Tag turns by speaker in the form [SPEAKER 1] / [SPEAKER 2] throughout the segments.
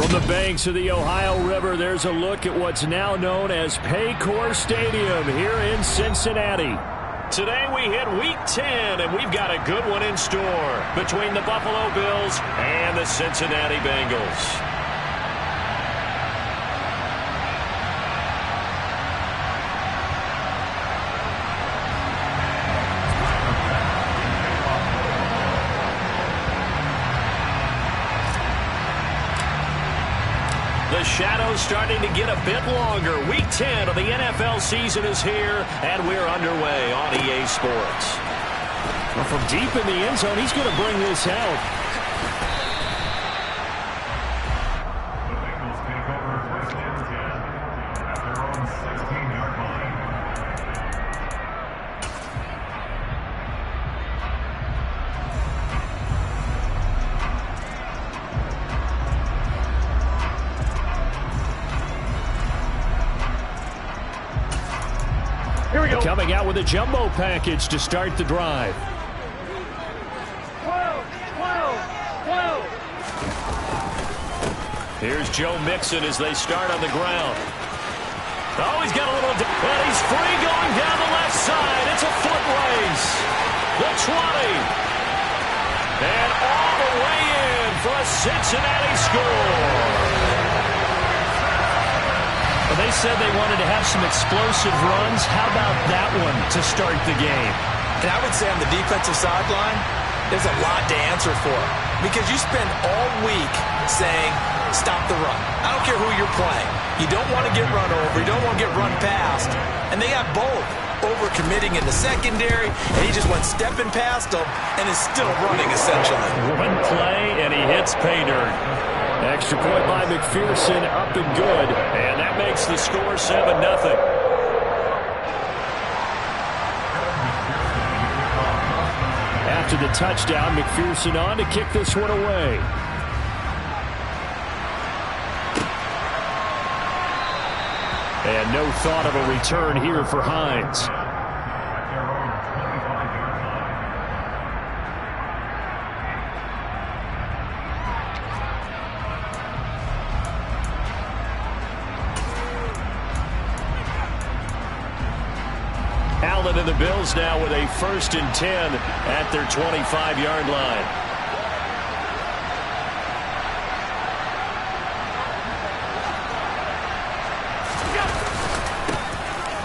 [SPEAKER 1] From the banks of the Ohio River, there's a look at what's now known as Paycor Stadium here in Cincinnati. Today we hit Week 10, and we've got a good one in store between the Buffalo Bills and the Cincinnati Bengals. The shadow's starting to get a bit longer. Week 10 of the NFL season is here, and we're underway on EA Sports. Well, from deep in the end zone, he's going to bring this out.
[SPEAKER 2] The Bengals take over first and 10 at their own 16-yard line.
[SPEAKER 1] Here we go. Coming out with a jumbo package to start the drive.
[SPEAKER 3] 12.
[SPEAKER 1] Here's Joe Mixon as they start on the ground. Oh, he's got a little... And he's free going down the left side. It's a foot race. The 20. And all the way in for a Cincinnati score. Well, they said they wanted to have some explosive runs. How about that one to start the game?
[SPEAKER 4] And I would say on the defensive sideline, there's a lot to answer for. Because you spend all week saying, stop the run. I don't care who you're playing. You don't want to get run over. You don't want to get run past. And they got both. Over-committing in the secondary, and he just went stepping past them and is still running, essentially.
[SPEAKER 1] One play, and he hits pay dirt. Extra point by McPherson, up and good. And that makes the score 7-0. After the touchdown, McPherson on to kick this one away. And no thought of a return here for Hines. Allen and the Bills now with a 1st and 10 at their 25-yard line.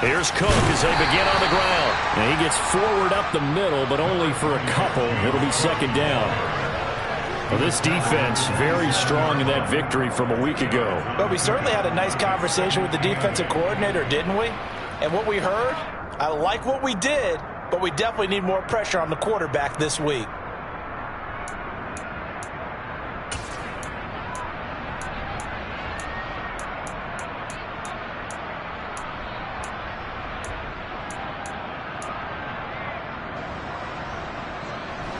[SPEAKER 1] Here's Cook as they begin on the ground. And he gets forward up the middle, but only for a couple. It'll be 2nd down. Well, this defense very strong in that victory from a week ago.
[SPEAKER 5] But we certainly had a nice conversation with the defensive coordinator, didn't we? And what we heard, I like what we did, but we definitely need more pressure on the quarterback this week.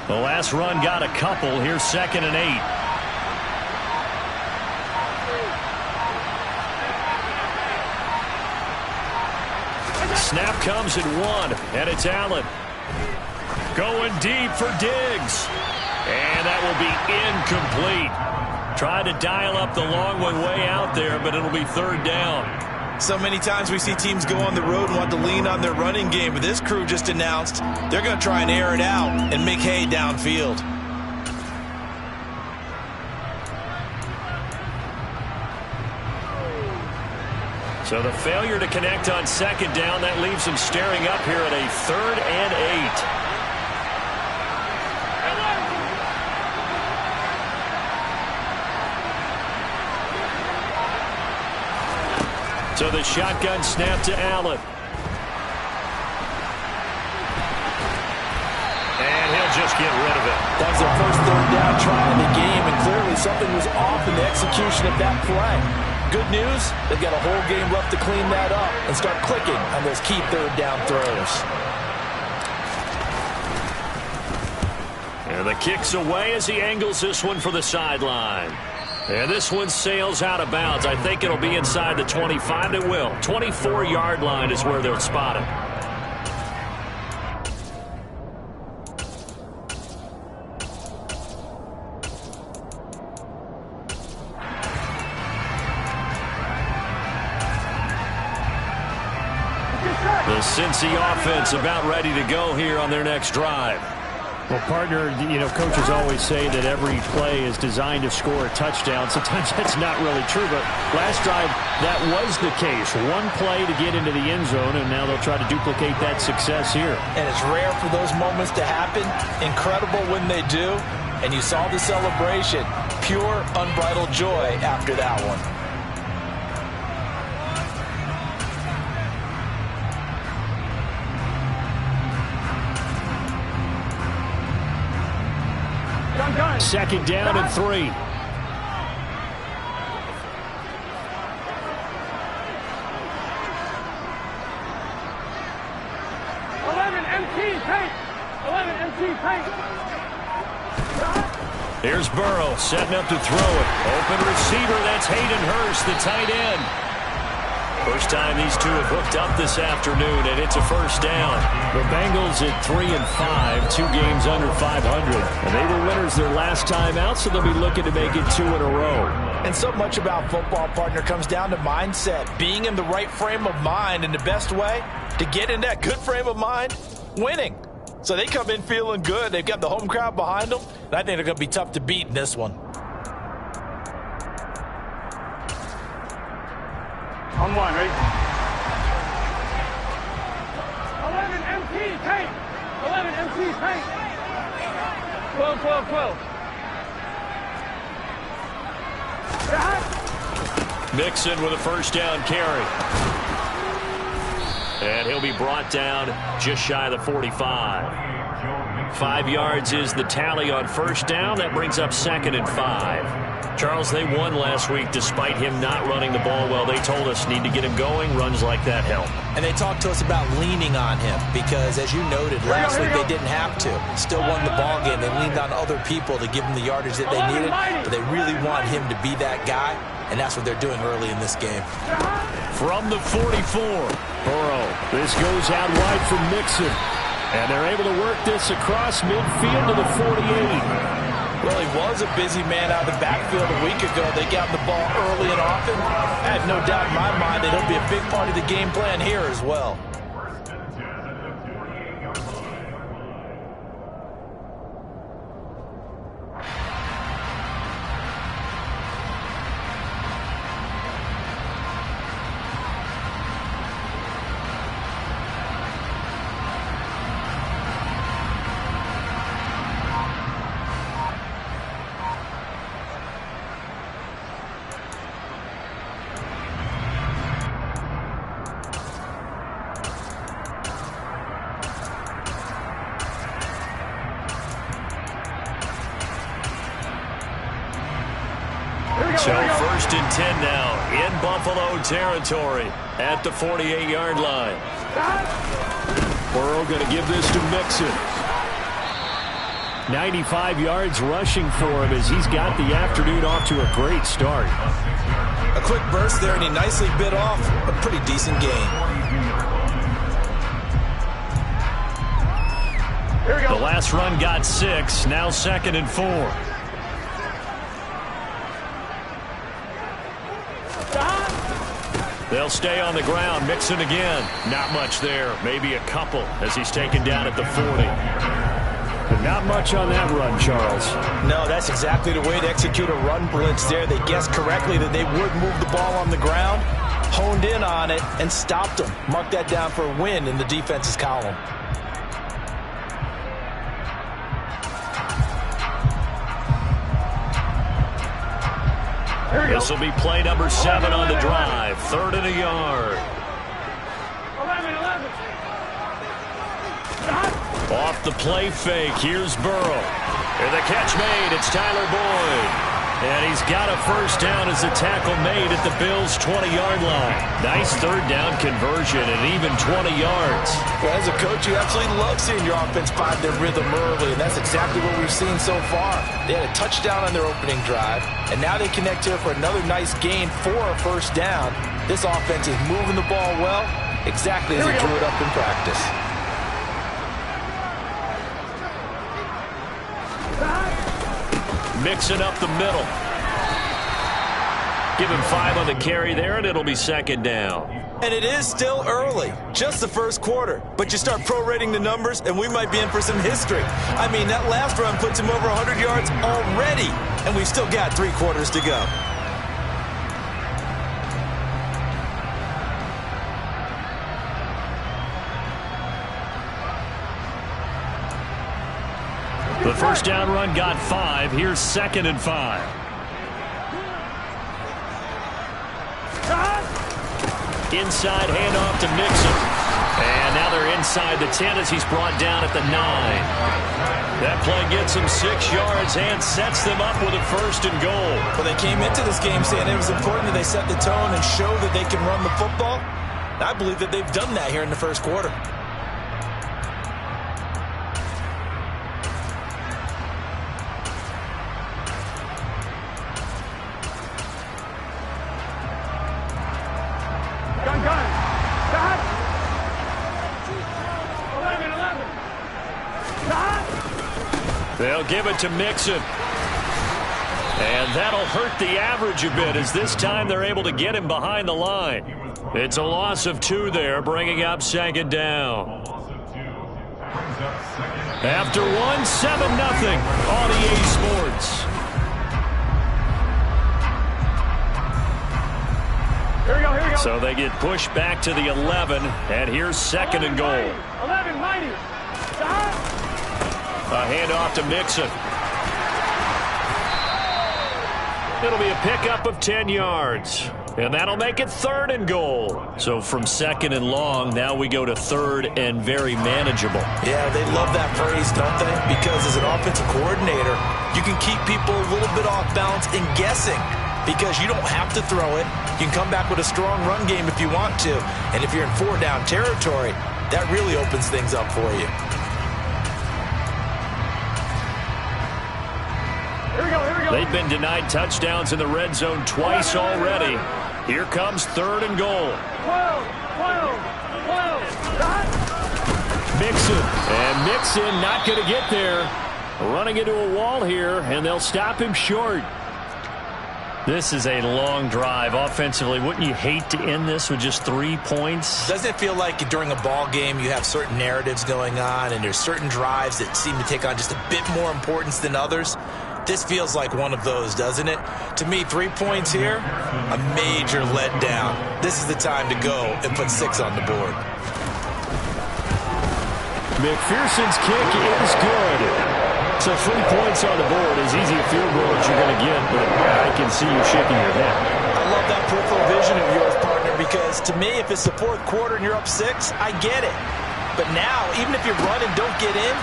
[SPEAKER 1] The last run got a couple. Here's 2nd and 8. Snap comes at 1, and it's Allen. Going deep for Diggs. And that will be incomplete. Tried to dial up the long one way out there, but it'll be 3rd down.
[SPEAKER 4] So many times we see teams go on the road and want to lean on their running game, but this crew just announced they're going to try and air it out and make hay downfield.
[SPEAKER 1] So the failure to connect on 2nd down, that leaves them staring up here at a 3rd and 8. So the shotgun snap to Allen. And he'll just get rid of it.
[SPEAKER 5] That was their first 3rd down try in the game, and clearly something was off in the execution of that play. Good news, they've got a whole game left to clean that up and start clicking on those key 3rd down throws.
[SPEAKER 1] And the kick's away as he angles this one for the sideline. And this one sails out of bounds. I think it'll be inside the 25. It will. 24-yard line is where they'll spot it. Cincy offense about ready to go here on their next drive.
[SPEAKER 3] Well, partner, coaches always say that every play is designed to score a touchdown. Sometimes that's not really true, but last drive, that was the case. One play to get into the end zone, and now they'll try to duplicate that success here.
[SPEAKER 5] And it's rare for those moments to happen. Incredible when they do. And you saw the celebration. Pure, unbridled joy after that one.
[SPEAKER 3] Second down and 3.
[SPEAKER 6] 11 MT paint. 11 MT paint.
[SPEAKER 1] Here's Burrow setting up to throw it. Open receiver, that's Hayden Hurst, the tight end. First time these two have hooked up this afternoon, and it's a first down.
[SPEAKER 3] The Bengals at 3-5, 2 games under 500. And they were winners their last time out, so they'll be looking to make it 2 in a row.
[SPEAKER 5] And so much about football, partner, comes down to mindset. Being in the right frame of mind, and the best way to get in that good frame of mind, winning. So they come in feeling good. They've got the home crowd behind them, and I think they're going to be tough to beat in this one.
[SPEAKER 6] On one, right? 11 MT paint. 11 MT paint. 12, 12, 12.
[SPEAKER 1] Mixon with a first down carry. And he'll be brought down just shy of the 45. 5 yards is the tally on first down. That brings up 2nd and 5. Charles, they won last week despite him not running the ball well. They told us need to get him going. Runs like that help.
[SPEAKER 5] And they talked to us about leaning on him because, as you noted, last week they didn't have to. Still won the ball game. They leaned on other people to give them the yardage that they needed. But they really want him to be that guy, and that's what they're doing early in this game.
[SPEAKER 1] From the 44,
[SPEAKER 3] Burrow. This goes out wide from Mixon. And they're able to work this across midfield to the 48.
[SPEAKER 5] Well, he was a busy man out of the backfield a week ago. They got the ball early and often. I have no doubt in my mind that he'll be a big part of the game plan here as well.
[SPEAKER 1] So 1st and 10 now in Buffalo territory at the 48-yard line.
[SPEAKER 3] Burrow going to give this to Mixon. 95 yards rushing for him as he's got the afternoon off to a great start.
[SPEAKER 5] A quick burst there, and he nicely bit off a pretty decent gain.
[SPEAKER 1] The last run got 6, now 2nd and 4. They'll stay on the ground. Mixon again. Not much there. Maybe a couple as he's taken down at the 40.
[SPEAKER 3] But not much on that run, Charles.
[SPEAKER 5] No, that's exactly the way to execute a run blitz there. They guessed correctly that they would move the ball on the ground, honed in on it, and stopped them. Mark that down for a win in the defense's column.
[SPEAKER 1] This will be play number 7 on the drive. 3rd and a yard.
[SPEAKER 6] 11.
[SPEAKER 1] Off the play fake. Here's Burrow. And the catch made. It's Tyler Boyd. And he's got a first down as the tackle made at the Bills' 20-yard line. Nice 3rd down conversion and even 20 yards.
[SPEAKER 5] Well, as a coach, you absolutely love seeing your offense find their rhythm early, and that's exactly what we've seen so far. They had a touchdown on their opening drive, and now they connect here for another nice gain for a first down. This offense is moving the ball well, exactly as it drew it up in practice.
[SPEAKER 1] Mixing up the middle. Give him 5 on the carry there, and it'll be 2nd down.
[SPEAKER 4] And it is still early, just the first quarter. But you start prorating the numbers, and we might be in for some history. I mean, that last run puts him over 100 yards already, and we've still got 3 quarters to go.
[SPEAKER 1] The first down run got 5. Here's 2nd and 5. Inside handoff to Mixon. And now they're inside the 10 as he's brought down at the 9. That play gets him 6 yards and sets them up with a 1st and goal.
[SPEAKER 4] Well, they came into this game saying it was important that they set the tone and show that they can run the football. I believe that they've done that here in the first quarter.
[SPEAKER 1] They'll give it to Mixon. And that'll hurt the average a bit as this time they're able to get him behind the line. It's a loss of 2 there, bringing up 2nd down. After 1, 7-0 on EA Sports.
[SPEAKER 6] Here we go.
[SPEAKER 1] So they get pushed back to the 11, and here's 2nd and goal.
[SPEAKER 6] 11, mighty.
[SPEAKER 1] A handoff to Mixon. It'll be a pickup of 10 yards. And that'll make it 3rd and goal. So from 2nd and long, now we go to 3rd and very manageable.
[SPEAKER 4] Yeah, they love that phrase, don't they? Because as an offensive coordinator, you can keep people a little bit off balance and guessing. Because you don't have to throw it. You can come back with a strong run game if you want to. And if you're in 4-down territory, that really opens things up for you.
[SPEAKER 1] They've been denied touchdowns in the red zone twice already. Here comes 3rd and goal.
[SPEAKER 6] 12.
[SPEAKER 1] Mixon. And Mixon not going to get there. Running into a wall here, and they'll stop him short. This is a long drive offensively. Wouldn't you hate to end this with just 3 points?
[SPEAKER 4] Doesn't it feel like during a ball game you have certain narratives going on and there's certain drives that seem to take on just a bit more importance than others? This feels like one of those, doesn't it? To me, 3 points here, a major letdown. This is the time to go and put 6 on the board.
[SPEAKER 1] McPherson's kick is good. So 3 points on the board, as easy a field goal as you're going to get, but I can see you shaking your head.
[SPEAKER 4] I love that peripheral vision of yours, partner, because to me, if it's the 4th quarter and you're up 6, I get it. But now, even if you run and don't get in,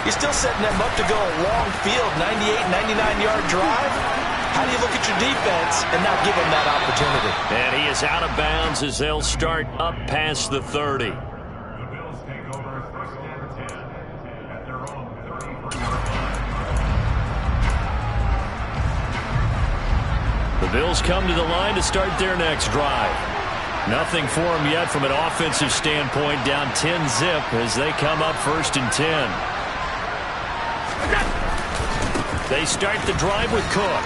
[SPEAKER 4] you're still setting them up to go a long field, 98, 99-yard drive. How do you look at your defense and not give them that opportunity?
[SPEAKER 1] And he is out of bounds as they'll start up past the 30.
[SPEAKER 2] The Bills take over 1st and 10 at their own 30.
[SPEAKER 1] The Bills come to the line to start their next drive. Nothing for them yet from an offensive standpoint, down 10-zip as they come up 1st and 10. They start the drive with Cook.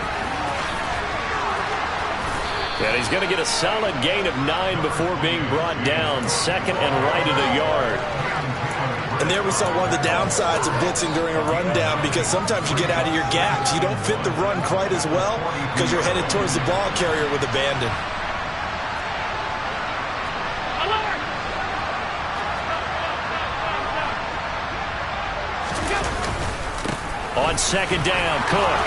[SPEAKER 1] And he's going to get a solid gain of 9 before being brought down. 2nd and right at a yard.
[SPEAKER 4] And there we saw one of the downsides of blitzing during a rundown, because sometimes you get out of your gaps. You don't fit the run quite as well because you're headed towards the ball carrier with abandon.
[SPEAKER 1] On 2nd down, Cook.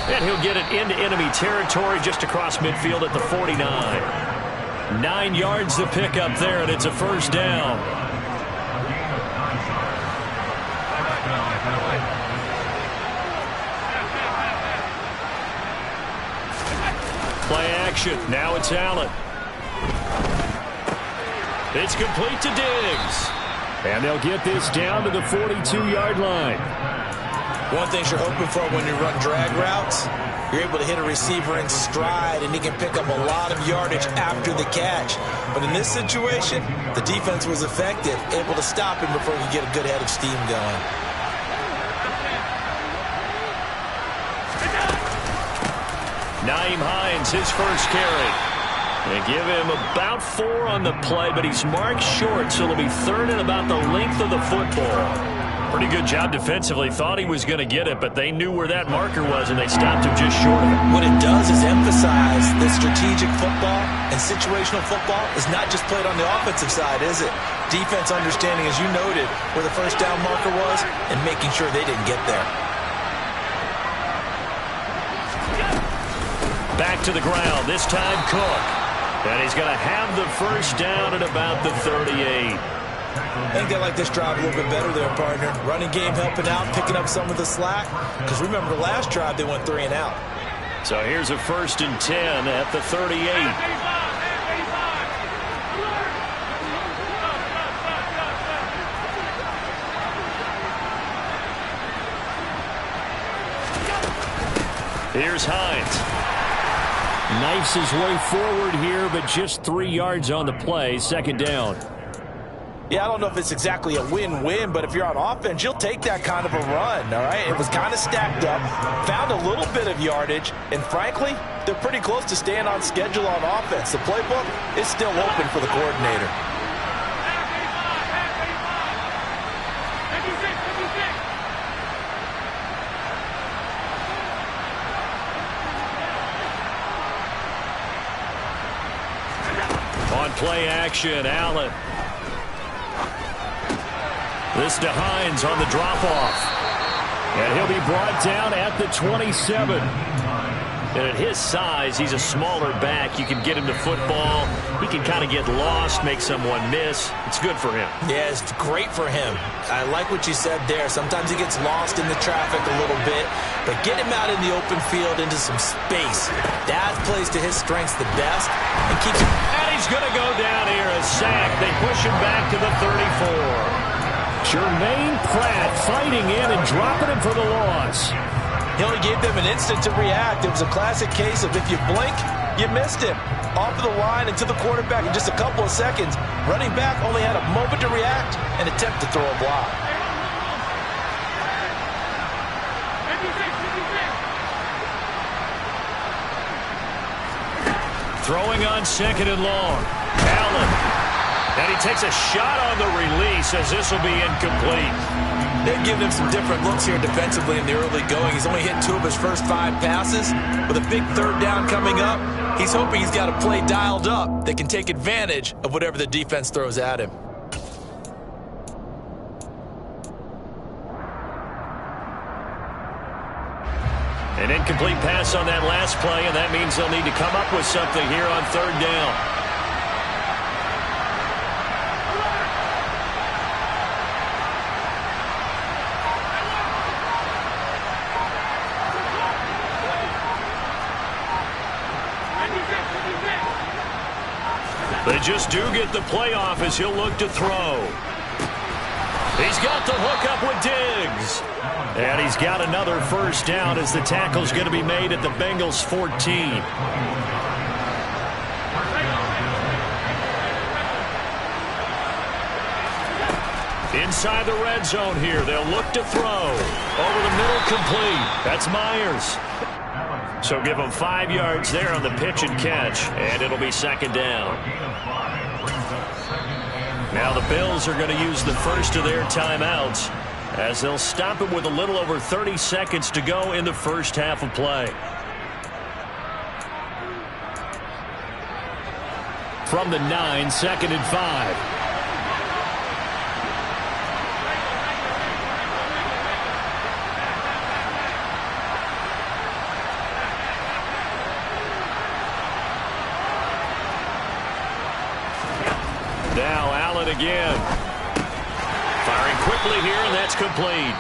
[SPEAKER 1] And he'll get it into enemy territory just across midfield at the 49. 9 yards the pickup there, and it's a 1st down. Play action. Now it's Allen. It's complete to Diggs. And they'll get this down to the 42-yard line.
[SPEAKER 4] One thing you're hoping for when you run drag routes, you're able to hit a receiver in stride, and he can pick up a lot of yardage after the catch. But in this situation, the defense was effective, able to stop him before he could get a good head of steam going.
[SPEAKER 1] Nyheim Hines, his first carry. They give him about 4 on the play, but he's marked short, so it'll be 3rd and about the length of the football. Pretty good job defensively. Thought he was going to get it, but they knew where that marker was, and they stopped him just short of it.
[SPEAKER 4] What it does is emphasize that strategic football and situational football is not just played on the offensive side, is it? Defense understanding, as you noted, where the first down marker was and making sure they didn't get there.
[SPEAKER 1] Back to the ground, this time Cook. And he's going to have the first down at about the 38.
[SPEAKER 4] I think they like this drive a little bit better there, partner. Running game helping out, picking up some of the slack. Because remember, the last drive they went 3 and out.
[SPEAKER 1] So here's a 1st and 10 at the 38. Here's Hines. Knifes his way forward here, but just 3 yards on the play. 2nd down.
[SPEAKER 4] Yeah, I don't know if it's exactly a win-win, but if you're on offense, you'll take that kind of a run, all right? It was kind of stacked up, found a little bit of yardage, and frankly, they're pretty close to staying on schedule on offense. The playbook is still open for the coordinator.
[SPEAKER 1] On play action, Allen. This to Hines on the drop-off. And he'll be brought down at the 27. And at his size, he's a smaller back. You can get him to football. He can kind of get lost, make someone miss. It's good for him. Yeah, it's great for him. I like what you said there. Sometimes he gets lost in the traffic a little bit. But get him out in the open field into some space. That plays to his strengths the best. And keeps him. And he's going to go down here, a sack. They push him back to the 34. Jermaine Pratt fighting in and dropping him for the loss.
[SPEAKER 4] He only gave them an instant to react. It was a classic case of if you blink, you missed him. Off of the line and to the quarterback in just a couple of seconds. Running back only had a moment to react and attempt to throw a block.
[SPEAKER 1] Throwing on 2nd and long. Allen. And he takes a shot on the release as this will be incomplete.
[SPEAKER 4] They've given him some different looks here defensively in the early going. He's only hit 2 of his first 5 passes. With a big 3rd down coming up, he's hoping he's got a play dialed up that can take advantage of whatever the defense throws at him.
[SPEAKER 1] An incomplete pass on that last play, and that means they'll need to come up with something here on 3rd down. They just do get the playoff as he'll look to throw. He's got the hook up with Diggs. And he's got another 1st down as the tackle's going to be made at the Bengals 14. Inside the red zone here. They'll look to throw. Over the middle, complete. That's Myers. So give them 5 yards there on the pitch and catch, and it'll be 2nd down. Now the Bills are going to use the first of their timeouts as they'll stop it with a little over 30 seconds to go in the first half of play. From the 9, 2nd and 5. Now Allen again. Firing quickly here, and that's complete.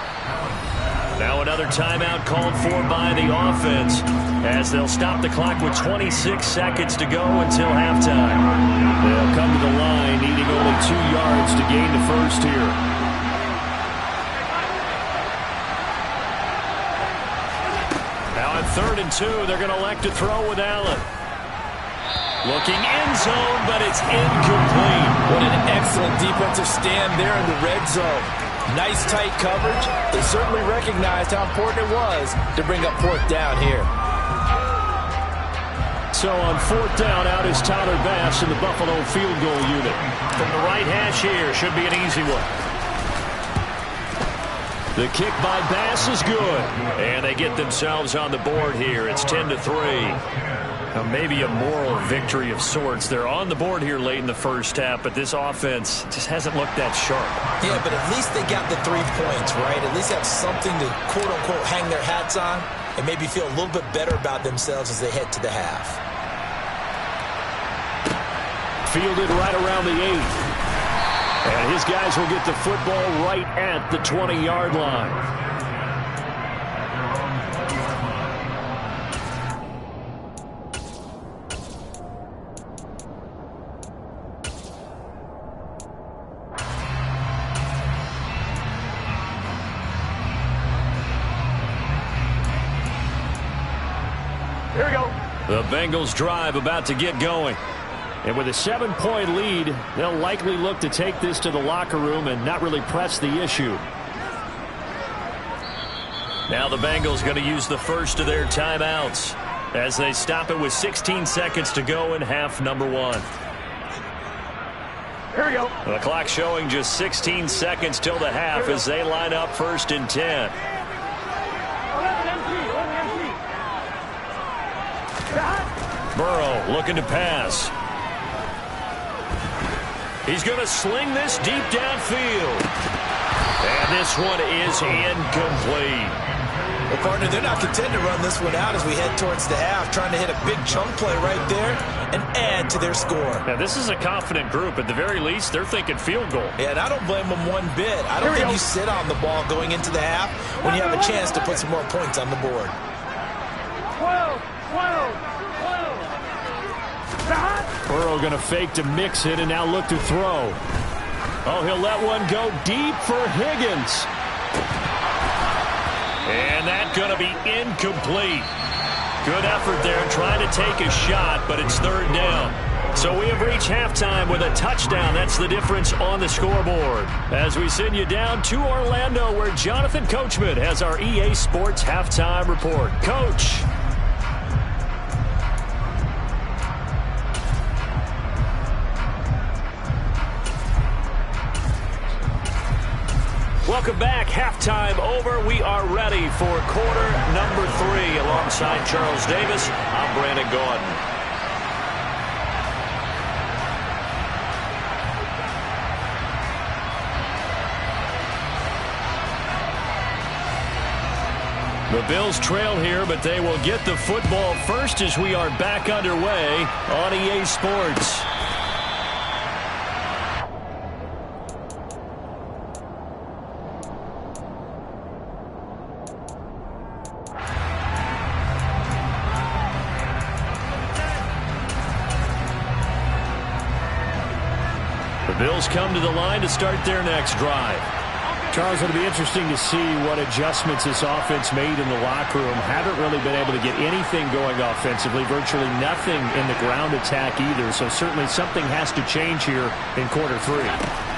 [SPEAKER 1] Now another timeout called for by the offense as they'll stop the clock with 26 seconds to go until halftime. They'll come to the line needing only 2 yards to gain the first here. Now on 3rd and 2, they're going to elect to throw with Allen. Looking end zone, but it's incomplete.
[SPEAKER 5] What an excellent defensive stand there in the red zone. Nice tight coverage. They certainly recognized how important it was to bring up 4th down here.
[SPEAKER 3] So on 4th down, out is Tyler Bass in the Buffalo field goal unit.
[SPEAKER 1] From the right hash here, should be an easy one. The kick by Bass is good. And they get themselves on the board here. It's 10-3. Now maybe a moral victory of sorts. They're on the board here late in the first half, but this offense just hasn't looked that sharp.
[SPEAKER 4] Yeah, but at least they got the 3 points, right? At least have something to, quote-unquote, hang their hats on and maybe feel a little bit better about themselves as they head to the half.
[SPEAKER 3] Fielded right around the 8. And his guys will get the football right at the 20-yard line.
[SPEAKER 6] Here we go.
[SPEAKER 1] The Bengals drive about to get going.
[SPEAKER 3] And with a 7-point lead, they'll likely look to take this to the locker room and not really press the issue.
[SPEAKER 1] Now the Bengals going to use the first of their timeouts as they stop it with 16 seconds to go in half number 1.
[SPEAKER 6] Here we go.
[SPEAKER 1] The clock showing just 16 seconds till the half as they line up 1st and 10.
[SPEAKER 6] 11 MG.
[SPEAKER 1] Burrow looking to pass. He's going to sling this deep downfield. And this one is incomplete.
[SPEAKER 4] Well, partner, they're not content to run this one out as we head towards the half, trying to hit a big chunk play right there and add to their score.
[SPEAKER 1] Now, this is a confident group. At the very least, they're thinking field goal.
[SPEAKER 4] Yeah, and I don't blame them one bit. I don't think you sit on the ball going into the half when you have a chance to put some more points on the board.
[SPEAKER 6] 12.
[SPEAKER 3] Burrow going to fake to mix it and now look to throw. Oh, he'll let one go deep for Higgins.
[SPEAKER 1] And that's going to be incomplete. Good effort there trying to take a shot, but it's 3rd down. So we have reached halftime with a touchdown. That's the difference on the scoreboard. As we send you down to Orlando, where Jonathan Coachman has our EA Sports halftime report. Coach. Welcome back. Halftime over. We are ready for quarter number 3. Alongside Charles Davis, I'm Brandon Gaudin. The Bills trail here, but they will get the football first as we are back underway on EA Sports. Bills come to the line to start their next drive.
[SPEAKER 3] Charles, it'll be interesting to see what adjustments this offense made in the locker room. Haven't really been able to get anything going offensively, virtually nothing in the ground attack either. So certainly something has to change here in quarter 3.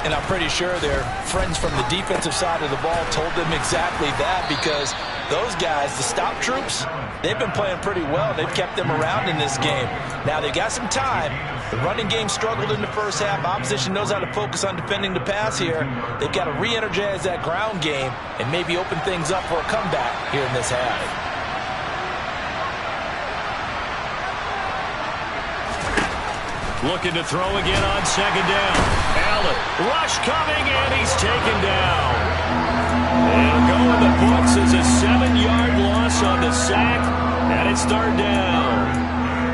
[SPEAKER 4] And I'm pretty sure their friends from the defensive side of the ball told them exactly that, because those guys, the stop troops, they've been playing pretty well. They've kept them around in this game. Now they've got some time. The running game struggled in the first half. Opposition knows how to focus on defending the pass here. They've got to re-energize that ground game and maybe open things up for a comeback here in this half.
[SPEAKER 1] Looking to throw again on 2nd down. Allen, rush coming, and he's taken down. And going the books is a 7-yard loss on the sack, and it's 3rd down.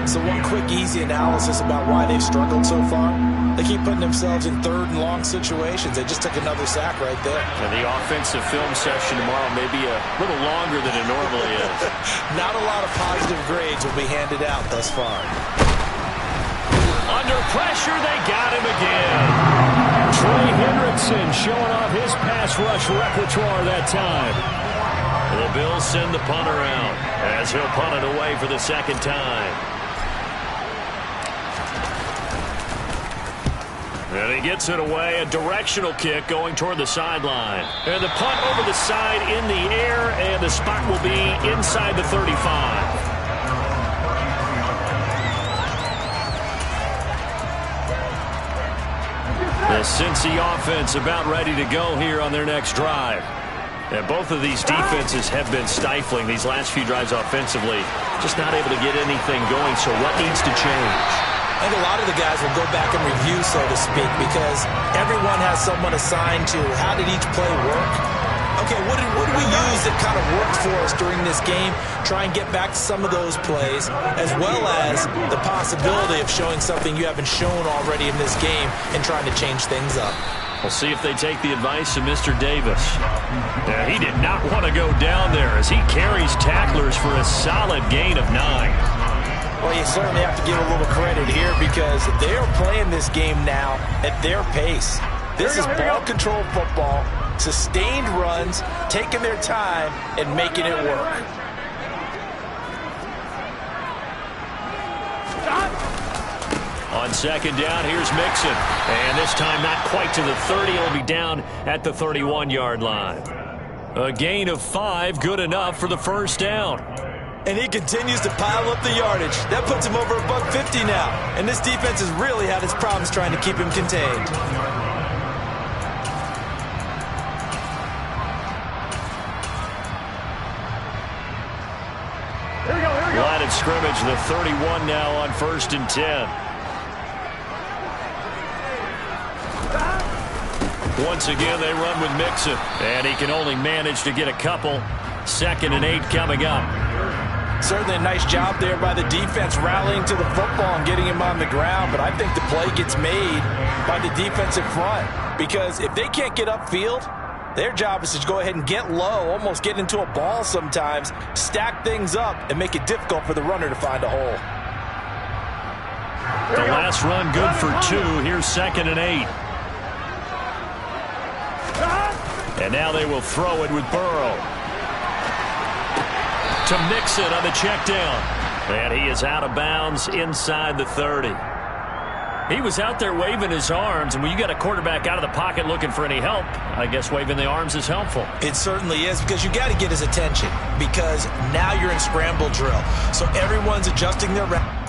[SPEAKER 4] So one quick, easy analysis about why they've struggled so far. They keep putting themselves in 3rd and long situations. They just took another sack right there.
[SPEAKER 1] And the offensive film session tomorrow may be a little longer than it normally is.
[SPEAKER 4] Not a lot of positive grades will be handed out thus far.
[SPEAKER 1] Under pressure, they got him again.
[SPEAKER 3] Trey Hendrickson showing off his pass rush repertoire that time.
[SPEAKER 1] The Bills send the punter out as he'll punt it away for the 2nd time. And he gets it away, a directional kick going toward the sideline. And the punt over the side in the air, and the spot will be inside the 35. The Cincy offense about ready to go here on their next drive. And both of these defenses have been stifling these last few drives offensively. Just not able to get anything going, so what needs to change?
[SPEAKER 4] I think a lot of the guys will go back and review, so to speak, because everyone has someone assigned to how did each play work. Okay, what did we use that kind of worked for us during this game? Try and get back to some of those plays, as well as the possibility of showing something you haven't shown already in this game and trying to change things up.
[SPEAKER 1] We'll see if they take the advice of Mr. Davis. Yeah, he did not want to go down there as he carries tacklers for a solid gain of 9.
[SPEAKER 4] Well, you certainly have to give a little credit here because they're playing this game now at their pace. This is ball control football, sustained runs, taking their time, and making it work.
[SPEAKER 1] On second down, here's Mixon. And this time not quite to the 30. He'll be down at the 31-yard line. A gain of 5, good enough for the first down.
[SPEAKER 4] And he continues to pile up the yardage. That puts him over $150 now. And this defense has really had its problems trying to keep him contained.
[SPEAKER 1] Line of scrimmage, the 31 now on 1st and 10. Once again, they run with Mixon. And he can only manage to get a couple. 2nd and 8 coming up.
[SPEAKER 4] Certainly a nice job there by the defense rallying to the football and getting him on the ground. But I think the play gets made by the defensive front. Because if they can't get upfield, their job is to go ahead and get low, almost get into a ball sometimes, stack things up, and make it difficult for the runner to find a hole.
[SPEAKER 1] The last run good for 2. Here's 2nd and 8. And now they will throw it with Burrow. To Mixon on the check down. And he is out of bounds inside the 30. He was out there waving his arms, and when you got a quarterback out of the pocket looking for any help, I guess waving the arms is helpful.
[SPEAKER 4] It certainly is, because you got to get his attention, because now you're in scramble drill. So everyone's adjusting their route.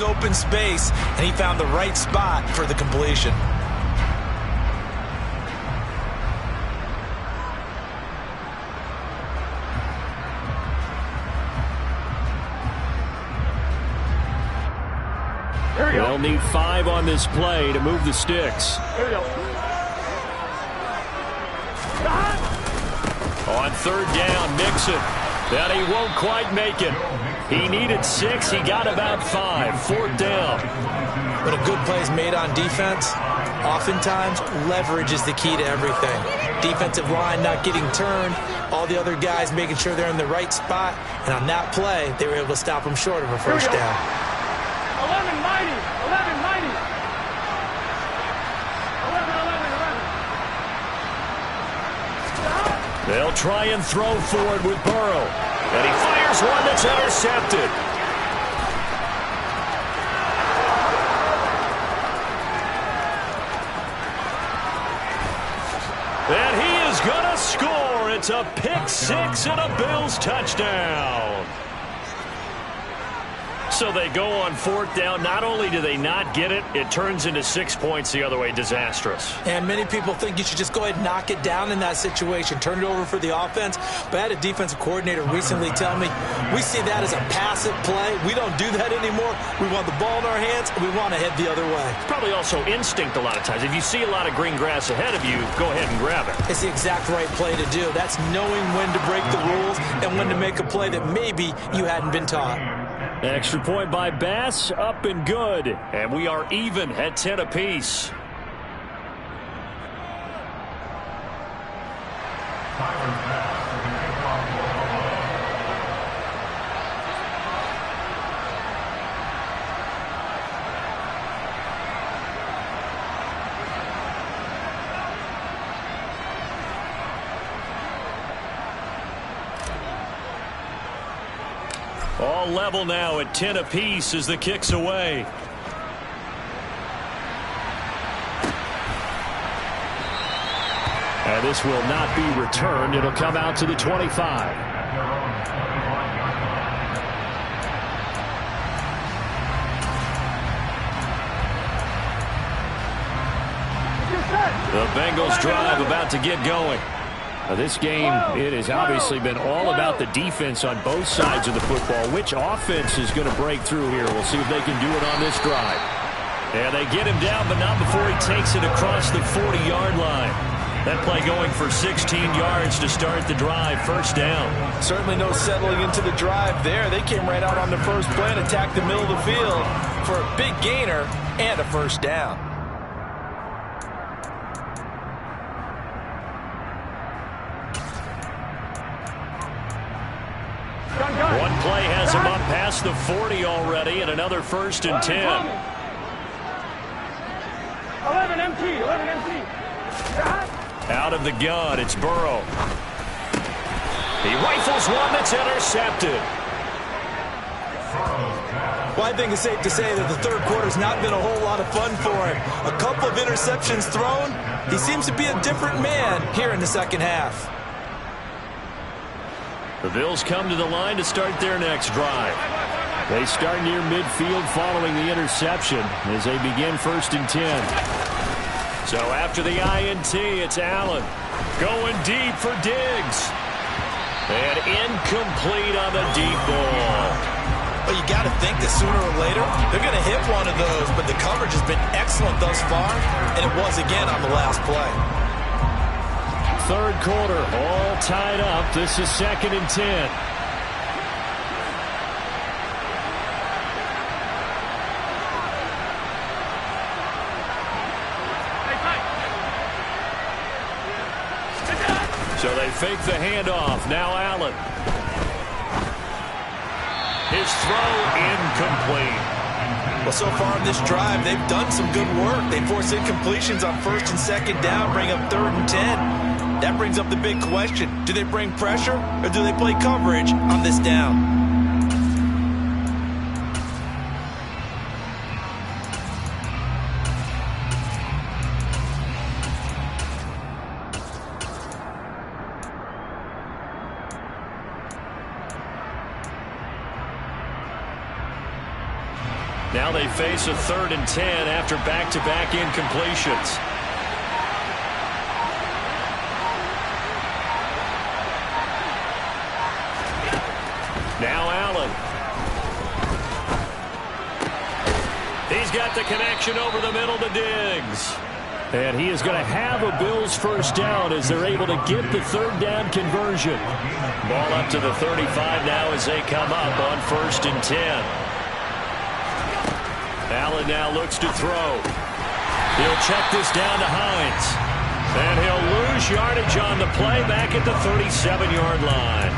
[SPEAKER 4] Open space, and he found the right spot for the completion.
[SPEAKER 1] They'll need 5 on this play to move the sticks.
[SPEAKER 6] Here we go.
[SPEAKER 1] On 3rd down, Mixon. That he won't quite make it. He needed 6. He got about 5. 4th down.
[SPEAKER 4] When a good play is made on defense, oftentimes leverage is the key to everything. Defensive line not getting turned, all the other guys making sure they're in the right spot, and on that play, they were able to stop him short of a first down.
[SPEAKER 6] 11-90. 11-90. 11-11-11.
[SPEAKER 1] They'll try and throw forward with Burrow. And he fires one that's intercepted. And he is going to score. It's a pick 6 and a Bills touchdown. So they go on 4th down. Not only do they not get it, it turns into 6 points the other way. Disastrous.
[SPEAKER 4] And many people think you should just go ahead and knock it down in that situation. Turn it over for the offense. But I had a defensive coordinator recently tell me, we see that as a passive play. We don't do that anymore. We want the ball in our hands, and we want to head the other way.
[SPEAKER 1] It's probably also instinct a lot of times. If you see a lot of green grass ahead of you, go ahead and grab it.
[SPEAKER 4] It's the exact right play to do. That's knowing when to break the rules and when to make a play that maybe you hadn't been taught.
[SPEAKER 1] Extra point by Bass, up and good. And we are even at 10 apiece. All level now at 10 apiece as the kick's away. And this will not be returned. It'll come out to the 25. The Bengals drive about to get going. Now this game, it has obviously been all about the defense on both sides of the football. Which offense is going to break through here? We'll see if they can do it on this drive. And they get him down, but not before he takes it across the 40-yard line. That play going for 16 yards to start the drive. First down.
[SPEAKER 5] Certainly no settling into the drive there. They came right out on the first play and attacked the middle of the field for a big gainer and a first down.
[SPEAKER 1] One play has him up past the 40 already, and another 1st and 10.
[SPEAKER 6] 11 MT, 11 MT.
[SPEAKER 1] Out of the gun, it's Burrow. He rifles one that's intercepted.
[SPEAKER 4] Well, I think it's safe to say that the third quarter's not been a whole lot of fun for him. A couple of interceptions thrown. He seems to be a different man here in the second half.
[SPEAKER 1] The Bills come to the line to start their next drive. They start near midfield following the interception as they begin 1st and 10. So after the INT, it's Allen going deep for Diggs. And incomplete on the deep ball.
[SPEAKER 4] Well, you got to think that sooner or later they're going to hit one of those, but the coverage has been excellent thus far, and it was again on the last play.
[SPEAKER 1] Third quarter, all tied up. This is 2nd and 10. So they fake the handoff. Now Allen. His throw incomplete.
[SPEAKER 4] Well, so far in this drive, they've done some good work. They force incompletions on 1st and 2nd down, bring up 3rd and 10. That brings up the big question. Do they bring pressure or do they play coverage on this down?
[SPEAKER 1] Now they face a 3rd and 10 after back-to-back incompletions. Now Allen. He's got the connection over the middle to Diggs. And he is going to have a Bills first down as they're able to get the 3rd down conversion. Ball up to the 35 now as they come up on 1st and 10. Allen now looks to throw. He'll check this down to Hines. And he'll lose yardage on the play back at the 37-yard line.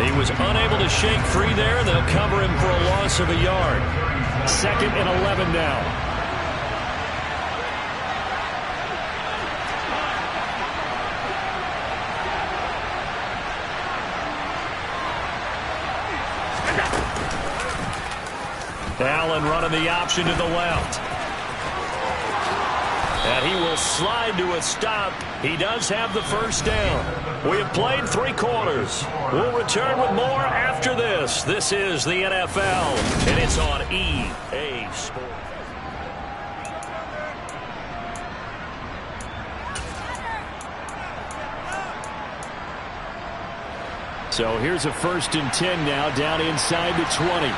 [SPEAKER 1] He was unable to shake free there, and they'll cover him for a loss of a yard. 2nd and 11 now. Allen running the option to the left. And he will slide to a stop. He does have the first down. We have played 3 quarters. We'll return with more after this. This is the NFL, and it's on EA Sports. So here's a 1st and 10 now down inside the 20.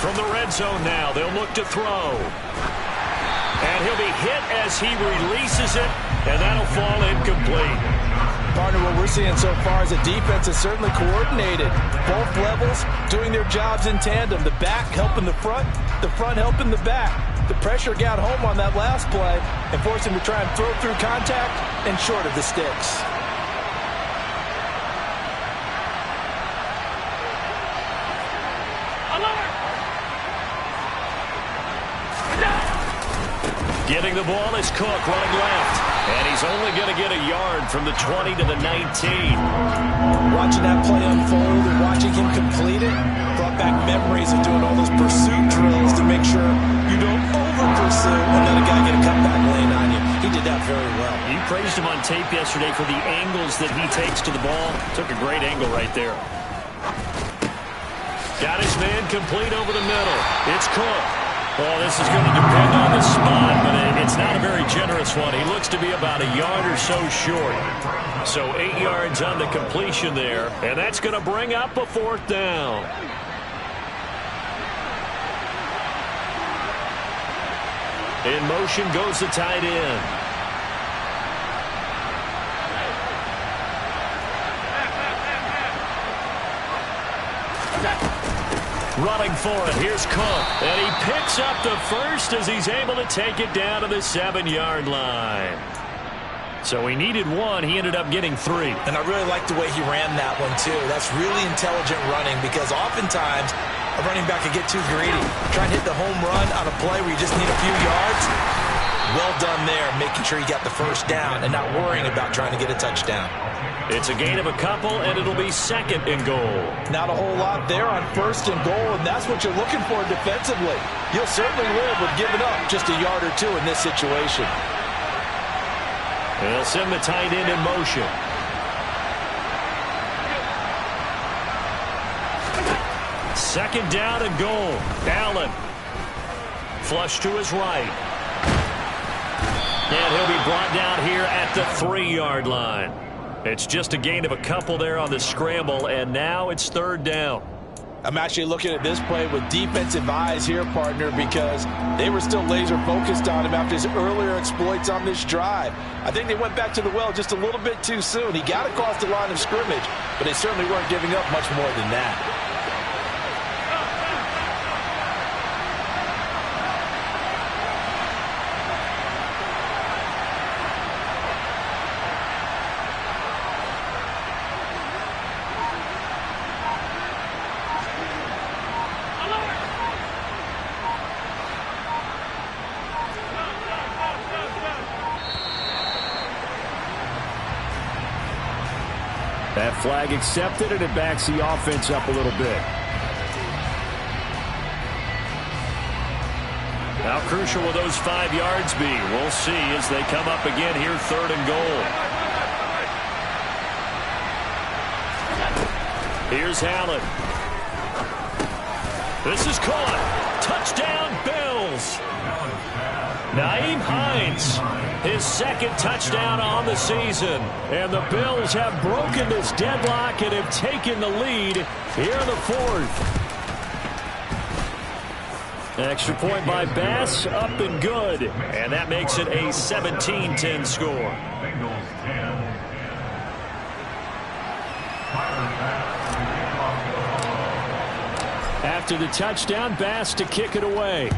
[SPEAKER 1] From the red zone now, they'll look to throw. And he'll be hit as he releases it, and that'll fall incomplete.
[SPEAKER 5] Partner, what we're seeing so far is a defense is certainly coordinated. Both levels doing their jobs in tandem. The back helping the front helping the back. The pressure got home on that last play and forced him to try and throw through contact and short of the sticks.
[SPEAKER 1] Getting the ball is Cook running left. And he's only going to get a yard from the 20 to the 19.
[SPEAKER 5] Watching that play unfold and watching him complete it brought back memories of doing all those pursuit drills to make sure you don't over-pursue and let a guy get a cutback lane on you. He did that very well.
[SPEAKER 3] You praised him on tape yesterday for the angles that he takes to the ball. Took a great angle right there.
[SPEAKER 1] Got his man complete over the middle. It's Cook. Well, this is going to depend on the spot, but it's not a very generous one. He looks to be about a yard or so short. So 8 yards on the completion there, and that's going to bring up a 4th down. In motion goes the tight end. Running for it, here's Cook, and he picks up the first as he's able to take it down to the 7-yard line. So he needed 1, he ended up getting 3.
[SPEAKER 5] And I really like the way he ran that one, too. That's really intelligent running because oftentimes a running back can get too greedy. Try and hit the home run on a play where you just need a few yards. Well done there, making sure you got the first down and not worrying about trying to get a touchdown.
[SPEAKER 1] It's a gain of a couple, and it'll be 2nd and goal.
[SPEAKER 5] Not a whole lot there on 1st and goal, and that's what you're looking for defensively. You'll certainly live with giving up just a yard or 2 in this situation.
[SPEAKER 1] They'll send the tight end in motion. Second down and goal. Allen. Flush to his right. And he'll be brought down here at the 3-yard line. It's just a gain of a couple there on the scramble, and now it's 3rd down.
[SPEAKER 5] I'm actually looking at this play with defensive eyes here, partner, because they were still laser focused on him after his earlier exploits on this drive. I think they went back to the well just a little bit too soon. He got across the line of scrimmage, but they certainly weren't giving up much more than that.
[SPEAKER 3] That flag accepted, and it backs the offense up a little bit.
[SPEAKER 1] How crucial will those 5 yards be? We'll see as they come up again here, 3rd and goal. Here's Allen. This is caught. Touchdown, Bills. Nyheim Hines, his 2nd touchdown on the season. And the Bills have broken this deadlock and have taken the lead here in the 4th. Extra point by Bass, up and good. And that makes it a 17-10 score.
[SPEAKER 3] After the touchdown, Bass to kick it away.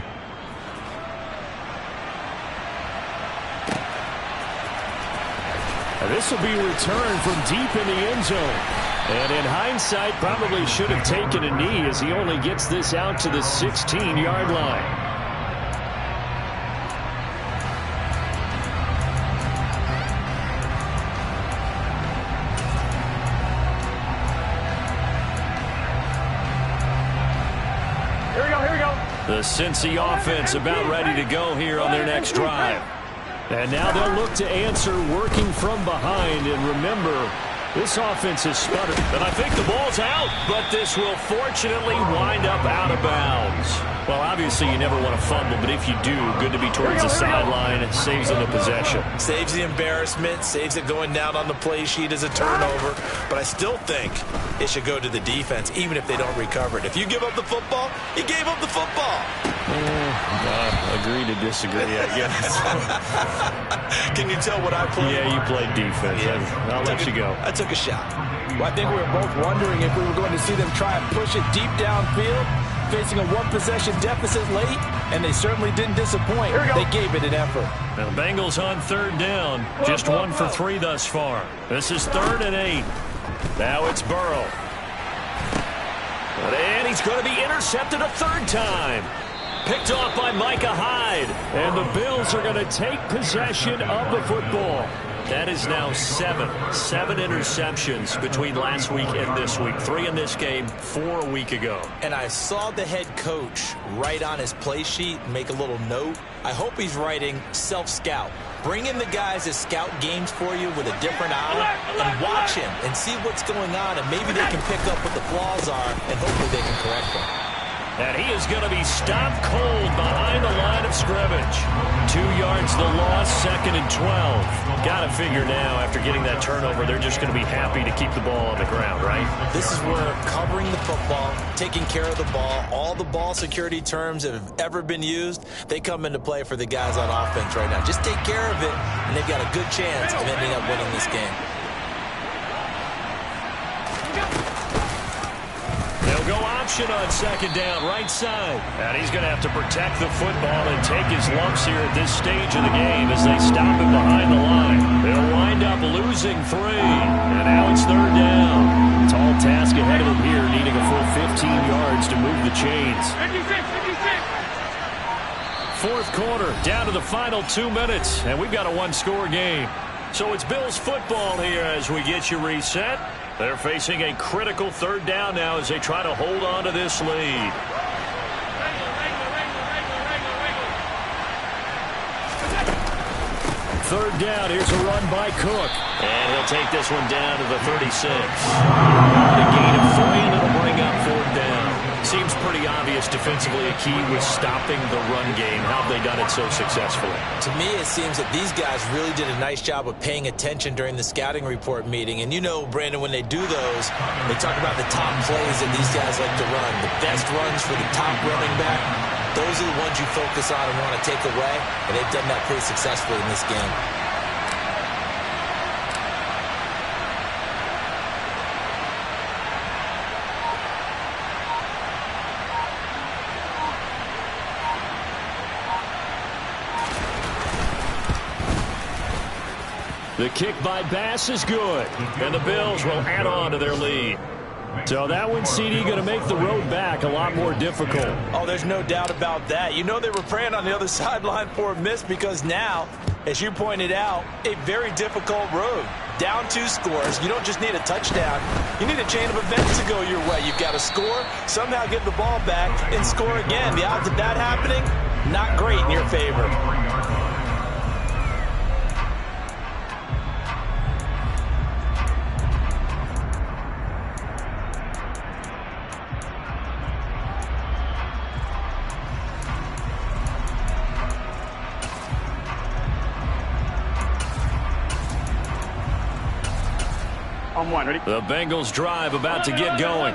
[SPEAKER 3] This will be returned from deep in the end zone. And in hindsight, probably should have taken a knee as he only gets this out to the 16-yard line.
[SPEAKER 6] Here we go, here we go.
[SPEAKER 1] The Cincy offense about ready to go here on their next drive.
[SPEAKER 3] And now they'll look to answer working from behind. And remember, this offense is sputtered.
[SPEAKER 1] And I think the ball's out, but this will fortunately wind up out of bounds. Well, obviously you never want to fumble, but if you do, good to be towards the sideline. It saves them the possession.
[SPEAKER 5] Saves the embarrassment, saves it going down on the play sheet as a turnover. But I still think it should go to the defense, even if they don't recover it. If you give up the football, you gave up the football.
[SPEAKER 3] Agree to disagree, I guess.
[SPEAKER 5] Can you tell what I played?
[SPEAKER 3] Yeah, you played defense. Yeah. I'll let you go.
[SPEAKER 5] I took a shot. Well, I think we were both wondering if we were going to see them try and push it deep downfield, facing a one-possession deficit late, and they certainly didn't disappoint. They gave it an effort.
[SPEAKER 1] Now the Bengals on 3rd down. Just 1 for 3 thus far. This is 3rd and 8. Now it's Burrow. And he's going to be intercepted a 3rd time. Picked off by Micah Hyde. And the Bills are going to take possession of the football. That is now seven interceptions between last week and this week. 3 in this game, 4 a week ago.
[SPEAKER 4] And I saw the head coach write on his play sheet, make a little note. I hope he's writing self-scout. Bring in the guys that scout games for you with a different eye and watch him and see what's going on, and maybe they can pick up what the flaws are, and hopefully they can correct them.
[SPEAKER 1] And he is going to be stopped cold behind the line of scrimmage. 2 yards the loss, 2nd and 12. Got to figure now, after getting that turnover, they're just going to be happy to keep the ball on the ground, right?
[SPEAKER 4] This is where covering the football, taking care of the ball, all the ball security terms that have ever been used, they come into play for the guys on offense right now. Just take care of it, and they've got a good chance of ending up winning this game.
[SPEAKER 1] They'll go option on 2nd down, right side. And he's going to have to protect the football and take his lumps here at this stage of the game as they stop him behind the line. They'll wind up losing 3. And now it's 3rd down. Tall task ahead of him here, needing a full 15 yards to move the chains. 4th quarter, down to the final 2 minutes, and we've got a 1-score game. So it's Bills football here as we get you reset. They're facing a critical 3rd down now as they try to hold on to this lead. 3rd down, here's a run by Cook. And he'll take this one down to the 36. A gain of 3, and it'll bring up 4th down. Seems pretty obvious defensively a key was stopping the run game. How have they done it so successfully?
[SPEAKER 4] To me, it seems that these guys really did a nice job of paying attention during the scouting report meeting. And you know, Brandon, when they do those, they talk about the top plays that these guys like to run. The best runs for the top running back, those are the ones you focus on and want to take away. And they've done that pretty successfully in this game.
[SPEAKER 1] The kick by Bass is good, and the Bills will add on to their lead. So that one, CD, going to make the road back a lot more difficult.
[SPEAKER 5] Oh, there's no doubt about that. You know they were praying on the other sideline for a miss because now, as you pointed out, a very difficult road. Down 2 scores. You don't just need a touchdown. You need a chain of events to go your way. You've got to score, somehow get the ball back, and score again. The odds of that happening, not great in your favor.
[SPEAKER 1] The Bengals drive about to get going.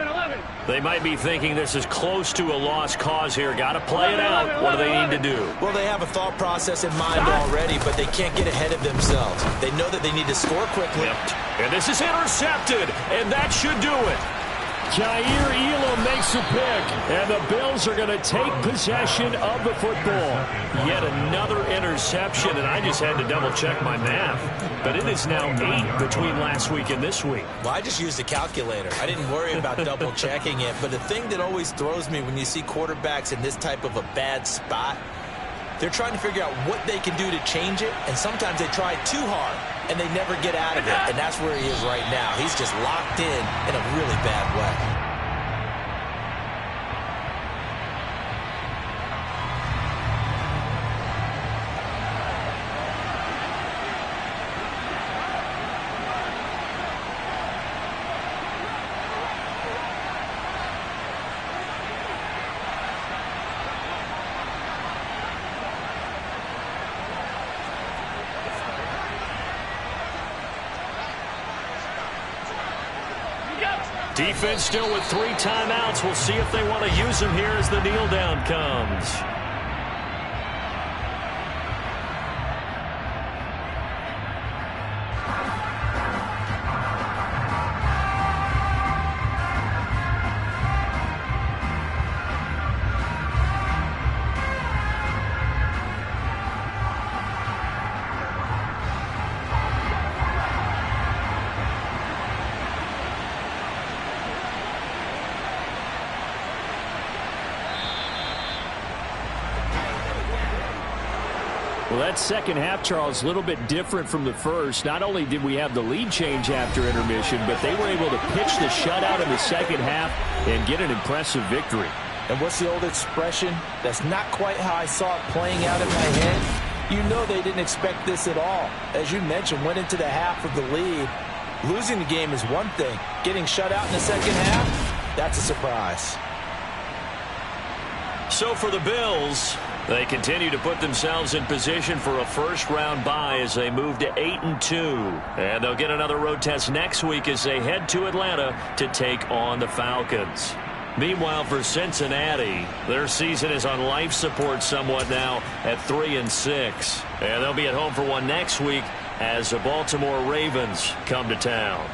[SPEAKER 1] They might be thinking this is close to a lost cause here. Got to play it out. What do they need to do?
[SPEAKER 4] Well, they have a thought process in mind already, but they can't get ahead of themselves. They know that they need to score quickly.
[SPEAKER 1] And this is intercepted, and that should do it. Jair Elam makes a pick, and the Bills are going to take possession of the football. Yet another interception, and I just had to double-check my math. But it is now 8 between last week and this week.
[SPEAKER 4] Well, I just used a calculator. I didn't worry about double-checking it. But the thing that always throws me when you see quarterbacks in this type of a bad spot, they're trying to figure out what they can do to change it, and sometimes they try too hard, and they never get out of it. And that's where he is right now. He's just locked in a really bad way.
[SPEAKER 1] Defense still with 3 timeouts. We'll see if they want to use them here as the kneel down comes.
[SPEAKER 3] Well, that second half, Charles, a little bit different from the first. Not only did we have the lead change after intermission, but they were able to pitch the shutout in the second half and get an impressive victory.
[SPEAKER 5] And what's the old expression? That's not quite how I saw it playing out in my head. You know they didn't expect this at all. As you mentioned, went into the half with the lead. Losing the game is one thing. Getting shut out in the second half, that's a surprise.
[SPEAKER 1] So for the Bills, they continue to put themselves in position for a first-round bye as they move to 8-2. And they'll get another road test next week as they head to Atlanta to take on the Falcons. Meanwhile, for Cincinnati, their season is on life support somewhat now at 3-6. And they'll be at home for one next week as the Baltimore Ravens come to town.